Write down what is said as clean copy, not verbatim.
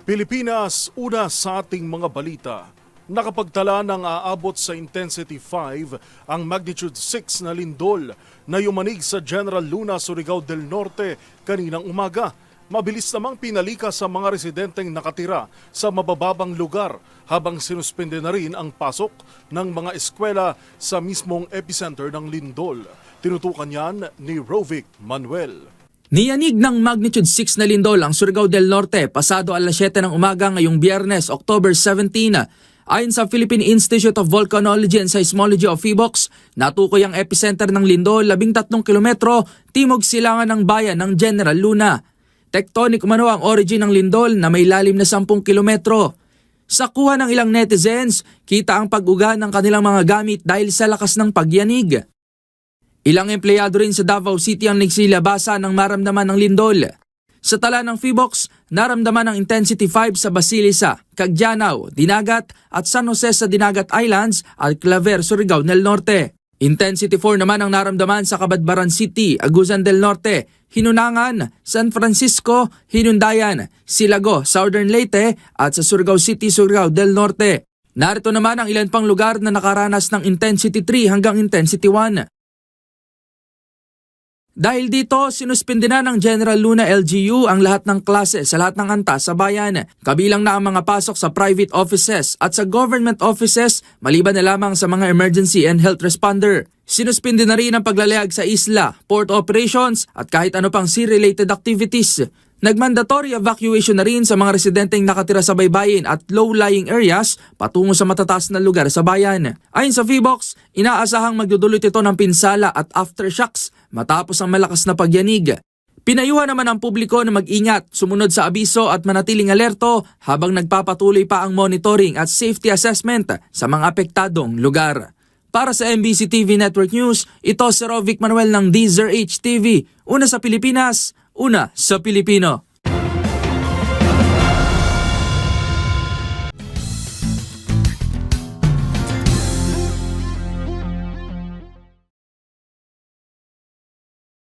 Pilipinas, una sa ating mga balita. Nakapagtala ng aabot sa intensity 5 ang magnitude 6 na lindol na yumanig sa General Luna, Surigao del Norte kaninang umaga. Mabilis namang pinalika sa mga residenteng nakatira sa mabababang lugar habang sinuspende na rin ang pasok ng mga eskwela sa mismong epicenter ng lindol. Tinutukan yan ni Rovic Manuel. Niyanig ng magnitude 6 na lindol ang Surigao del Norte pasado alas 7 ng umaga ngayong Biyernes, October 17. Ayon sa Philippine Institute of Volcanology and Seismology of PHIVOLCS, natukoy ang epicenter ng lindol 13 kilometro timog silangan ng bayan ng General Luna. Tectonic umano ang origin ng lindol na may lalim na 10 kilometro. Sa kuha ng ilang netizens, kita ang pag-uga ng kanilang mga gamit dahil sa lakas ng pagyanig. Ilang empleyado rin sa Davao City ang nagsilabasa ng maramdaman ng lindol. Sa tala ng PHIVOLCS, naramdaman ang intensity 5 sa Basilisa, Cagdianao, Dinagat at San Jose sa Dinagat Islands at Claver, Surigao del Norte. Intensity 4 naman ang naramdaman sa Cabadbaran City, Agusan del Norte, Hinunangan, San Francisco, Hinundayan, Silago, Southern Leyte at sa Surigao City, Surigao del Norte. Narito naman ang ilan pang lugar na nakaranas ng intensity 3 hanggang intensity 1. Dahil dito, sinuspindi na ng General Luna LGU ang lahat ng klase sa lahat ng antas sa bayan. Kabilang na ang mga pasok sa private offices at sa government offices maliban na lamang sa mga emergency and health responder. Sinuspindi na rin ang paglalayag sa isla, port operations at kahit ano pang sea-related activities. Nagmandatory evacuation na rin sa mga residenteng nakatira sa baybayin at low-lying areas patungo sa matataas na lugar sa bayan. Ayon sa PHIVOLCS, inaasahang magdudulot ito ng pinsala at aftershocks matapos ang malakas na pagyanig. Pinayuhan naman ang publiko na mag-ingat, sumunod sa abiso at manatiling alerto habang nagpapatuloy pa ang monitoring at safety assessment sa mga apektadong lugar. Para sa MBC TV Network News, ito si Rovic Manuel ng DZRH TV. Una sa Pilipinas, una sa Pilipino.